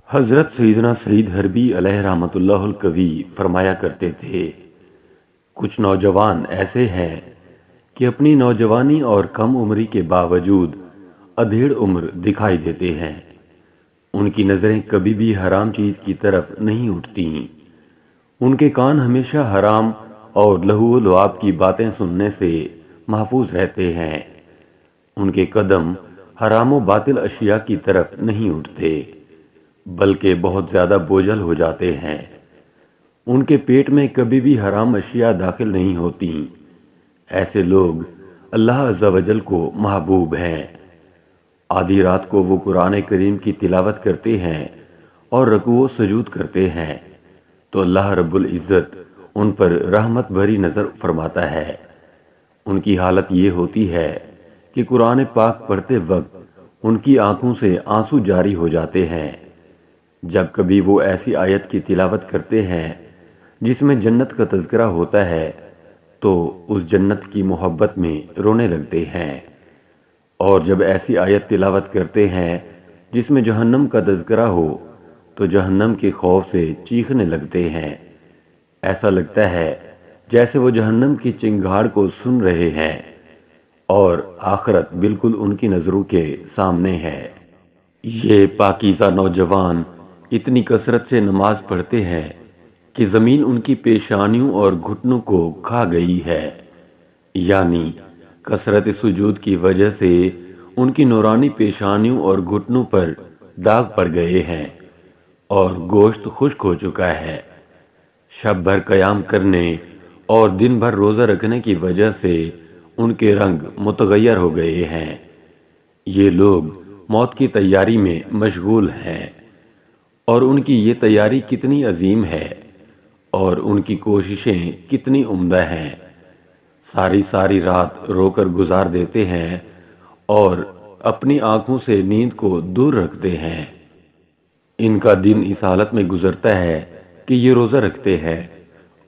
حضرت سیدنا سعید حربی علیہ رحمۃ اللہ القوی فرمایا کرتے تھے، کچھ نوجوان ایسے ہیں کہ اپنی نوجوانی اور کم عمری کے باوجود ادھیڑ عمر دکھائی دیتے ہیں۔ ان کی نظریں کبھی بھی حرام چیز کی طرف نہیں اٹھتی، ان کے کان ہمیشہ حرام اور لہو و لعاب کی باتیں سننے سے محفوظ رہتے ہیں، ان کے قدم حرام و باطل اشیاء کی طرف نہیں اٹھتے بلکہ بہت زیادہ بوجھل ہو جاتے ہیں۔ ان کے پیٹ میں کبھی بھی حرام اشیاء داخل نہیں ہوتی۔ ایسے لوگ اللہ عز و جل کو محبوب ہیں۔ آدھی رات کو وہ قرآن کریم کی تلاوت کرتے ہیں اور رکوع و سجود کرتے ہیں تو اللہ رب العزت ان پر رحمت بھری نظر فرماتا ہے۔ ان کی حالت یہ ہوتی ہے کہ قرآن پاک پڑھتے وقت ان کی آنکھوں سے آنسو جاری ہو جاتے ہیں۔ جب کبھی وہ ایسی آیت کی تلاوت کرتے ہیں جس میں جنت کا تذکرہ ہوتا ہے تو اس جنت کی محبت میں رونے لگتے ہیں، اور جب ایسی آیت تلاوت کرتے ہیں جس میں جہنم کا تذکرہ ہو تو جہنم کے خوف سے چیخنے لگتے ہیں۔ ایسا لگتا ہے جیسے وہ جہنم کی چنگھاڑ کو سن رہے ہیں اور آخرت بالکل ان کی نظروں کے سامنے ہے۔ یہ پاکیزہ نوجوان اتنی کثرت سے نماز پڑھتے ہیں کہ زمین ان کی پیشانیوں اور گھٹنوں کو کھا گئی ہے، یعنی کثرت سجود کی وجہ سے ان کی نورانی پیشانیوں اور گھٹنوں پر داغ پڑ گئے ہیں اور گوشت خشک ہو چکا ہے۔ شب بھر قیام کرنے اور دن بھر روزہ رکھنے کی وجہ سے ان کے رنگ متغیر ہو گئے ہیں۔ یہ لوگ موت کی تیاری میں مشغول ہیں، اور ان کی یہ تیاری کتنی عظیم ہے اور ان کی کوششیں کتنی عمدہ ہیں۔ ساری رات رو کر گزار دیتے ہیں اور اپنی آنکھوں سے نیند کو دور رکھتے ہیں۔ ان کا دن اس حالت میں گزرتا ہے کہ یہ روزہ رکھتے ہیں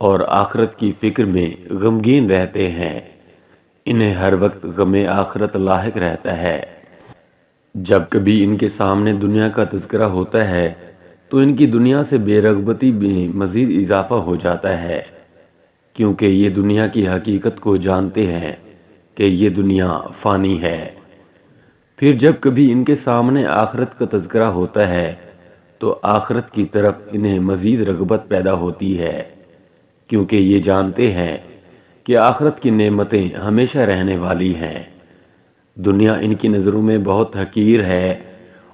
اور آخرت کی فکر میں غمگین رہتے ہیں۔ انہیں ہر وقت غم آخرت لاحق رہتا ہے۔ جب کبھی ان کے سامنے دنیا کا تذکرہ ہوتا ہے تو ان کی دنیا سے بے رغبتی میں مزید اضافہ ہو جاتا ہے، کیونکہ یہ دنیا کی حقیقت کو جانتے ہیں کہ یہ دنیا فانی ہے۔ پھر جب کبھی ان کے سامنے آخرت کا تذکرہ ہوتا ہے تو آخرت کی طرف انہیں مزید رغبت پیدا ہوتی ہے، کیونکہ یہ جانتے ہیں کہ آخرت کی نعمتیں ہمیشہ رہنے والی ہیں۔ دنیا ان کی نظروں میں بہت حقیر ہے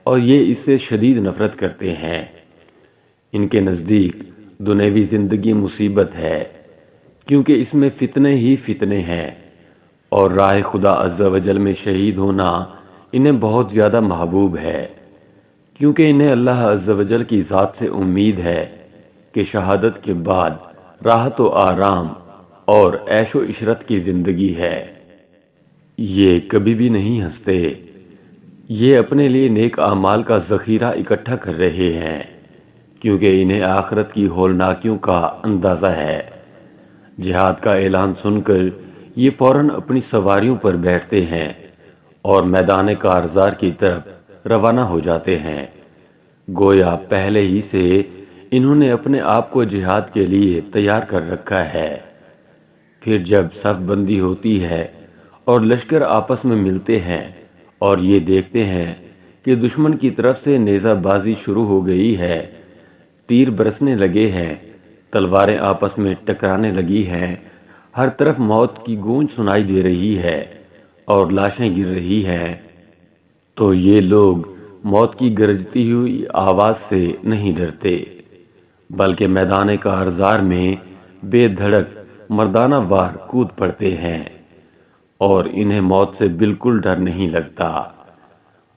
اور یہ اس سے شدید نفرت کرتے ہیں۔ ان کے نزدیک دنیوی زندگی مصیبت ہے، کیونکہ اس میں فتنے ہی فتنے ہیں، اور راہ خدا عز و جل میں شہید ہونا انہیں بہت زیادہ محبوب ہے، کیونکہ انہیں اللہ عز و جل کی ذات سے امید ہے کہ شہادت کے بعد راحت و آرام اور عیش و عشرت کی زندگی ہے۔ یہ کبھی بھی نہیں ہنستے، یہ اپنے لیے نیک اعمال کا ذخیرہ اکٹھا کر رہے ہیں، کیونکہ انہیں آخرت کی ہولناکیوں کا اندازہ ہے۔ جہاد کا اعلان سن کر یہ فوراً اپنی سواریوں پر بیٹھتے ہیں اور میدان کارزار کی طرف روانہ ہو جاتے ہیں، گویا پہلے ہی سے انہوں نے اپنے آپ کو جہاد کے لیے تیار کر رکھا ہے۔ پھر جب صف بندی ہوتی ہے اور لشکر آپس میں ملتے ہیں اور یہ دیکھتے ہیں کہ دشمن کی طرف سے نیزہ بازی شروع ہو گئی ہے، تیر برسنے لگے ہیں، تلواریں آپس میں ٹکرانے لگی ہیں، ہر طرف موت کی گونج سنائی دے رہی ہے اور لاشیں گر رہی ہیں، تو یہ لوگ موت کی گرجتی ہوئی آواز سے نہیں ڈرتے، بلکہ میدان کارزار میں بے دھڑک مردانہ وار کود پڑتے ہیں، اور انہیں موت سے بالکل ڈر نہیں لگتا،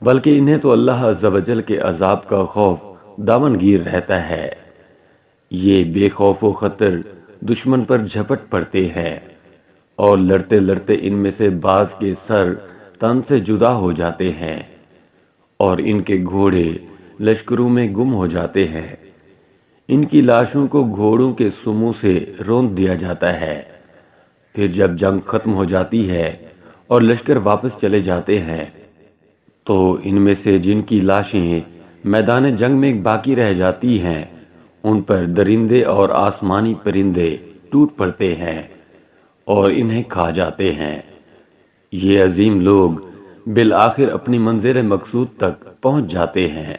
بلکہ انہیں تو اللہ عز و جل کے عذاب کا خوف دامن گیر رہتا ہے۔ یہ بے خوف و خطر دشمن پر جھپٹ پڑتے ہیں، اور لڑتے لڑتے ان میں سے بعض کے سر تن سے جدا ہو جاتے ہیں اور ان کے گھوڑے لشکروں میں گم ہو جاتے ہیں۔ ان کی لاشوں کو گھوڑوں کے سموں سے روند دیا جاتا ہے۔ پھر جب جنگ ختم ہو جاتی ہے اور لشکر واپس چلے جاتے ہیں تو ان میں سے جن کی لاشیں میدان جنگ میں باقی رہ جاتی ہیں ان پر درندے اور آسمانی پرندے ٹوٹ پڑتے ہیں اور انہیں کھا جاتے ہیں۔ یہ عظیم لوگ بالآخر اپنی منزل مقصود تک پہنچ جاتے ہیں۔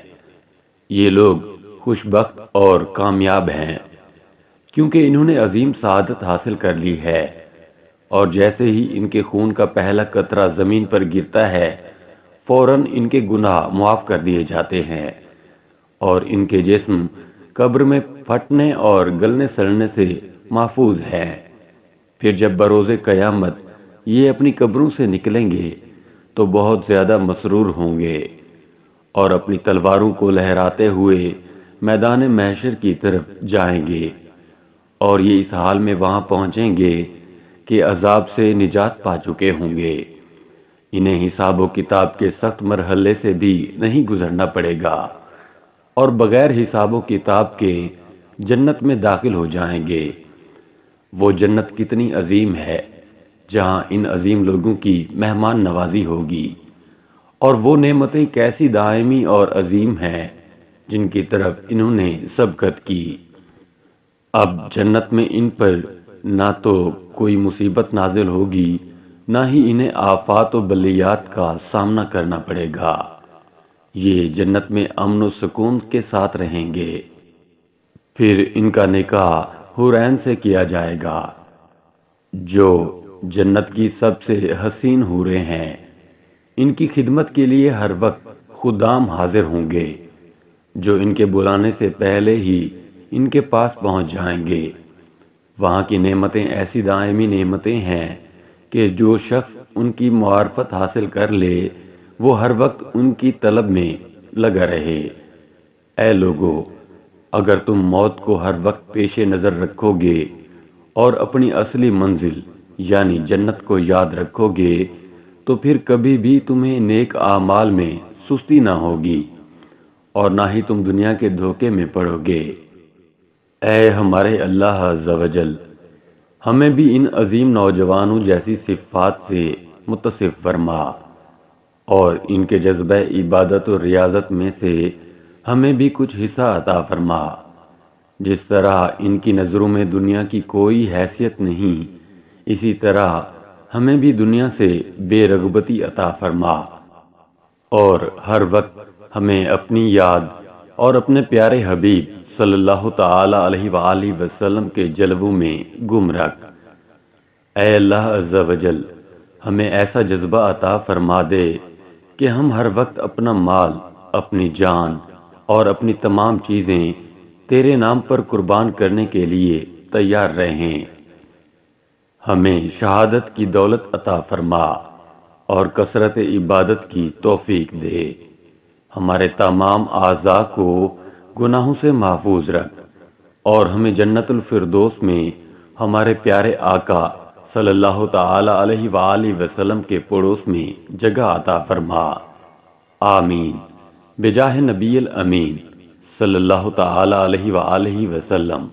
یہ لوگ خوش بخت اور کامیاب ہیں کیونکہ انہوں نے عظیم سعادت حاصل کر لی ہے، اور جیسے ہی ان کے خون کا پہلا قطرہ زمین پر گرتا ہے فوراً ان کے گناہ معاف کر دیے جاتے ہیں، اور ان کے جسم قبر میں پھٹنے اور گلنے سڑنے سے محفوظ ہیں۔ پھر جب بروز قیامت یہ اپنی قبروں سے نکلیں گے تو بہت زیادہ مسرور ہوں گے اور اپنی تلواروں کو لہراتے ہوئے میدان محشر کی طرف جائیں گے، اور یہ اس حال میں وہاں پہنچیں گے کہ عذاب سے نجات پا چکے ہوں گے۔ انہیں حساب و کتاب کے سخت مرحلے سے بھی نہیں گزرنا پڑے گا، اور بغیر حساب و کتاب کے جنت میں داخل ہو جائیں گے۔ وہ جنت کتنی عظیم ہے جہاں ان عظیم لوگوں کی مہمان نوازی ہوگی، اور وہ نعمتیں کیسی دائمی اور عظیم ہیں جن کی طرف انہوں نے سبقت کی۔ اب جنت میں ان پر نہ تو کوئی مصیبت نازل ہوگی، نہ ہی انہیں آفات و بلیات کا سامنا کرنا پڑے گا۔ یہ جنت میں امن و سکون کے ساتھ رہیں گے۔ پھر ان کا نکاح حورین سے کیا جائے گا جو جنت کی سب سے حسین حوریں ہیں۔ ان کی خدمت کے لیے ہر وقت خدام حاضر ہوں گے جو ان کے بلانے سے پہلے ہی ان کے پاس پہنچ جائیں گے۔ وہاں کی نعمتیں ایسی دائمی نعمتیں ہیں کہ جو شخص ان کی معرفت حاصل کر لے وہ ہر وقت ان کی طلب میں لگا رہے۔ اے لوگو، اگر تم موت کو ہر وقت پیش نظر رکھو گے اور اپنی اصلی منزل یعنی جنت کو یاد رکھو گے تو پھر کبھی بھی تمہیں نیک اعمال میں سستی نہ ہوگی اور نہ ہی تم دنیا کے دھوکے میں پڑو گے۔ اے ہمارے اللہ عز و جل، ہمیں بھی ان عظیم نوجوانوں جیسی صفات سے متصف فرما، اور ان کے جذبہ عبادت و ریاضت میں سے ہمیں بھی کچھ حصہ عطا فرما۔ جس طرح ان کی نظروں میں دنیا کی کوئی حیثیت نہیں، اسی طرح ہمیں بھی دنیا سے بے رغبتی عطا فرما، اور ہر وقت ہمیں اپنی یاد اور اپنے پیارے حبیب صلی اللہ تعالی علیہ وآلہ وسلم کے جلووں میں گم رکھ۔ اے اللہ عز و جل، ہمیں ایسا جذبہ عطا فرما دے کہ ہم ہر وقت اپنا مال، اپنی جان اور اپنی تمام چیزیں تیرے نام پر قربان کرنے کے لیے تیار رہیں۔ ہمیں شہادت کی دولت عطا فرما اور کثرت عبادت کی توفیق دے۔ ہمارے تمام اعضاء کو گناہوں سے محفوظ رکھ، اور ہمیں جنت الفردوس میں ہمارے پیارے آقا صلی اللہ تعالی علیہ وآلہ وسلم کے پڑوس میں جگہ عطا فرما۔ آمین بجاہ نبی الامین صلی اللہ تعالی علیہ وآلہ وسلم۔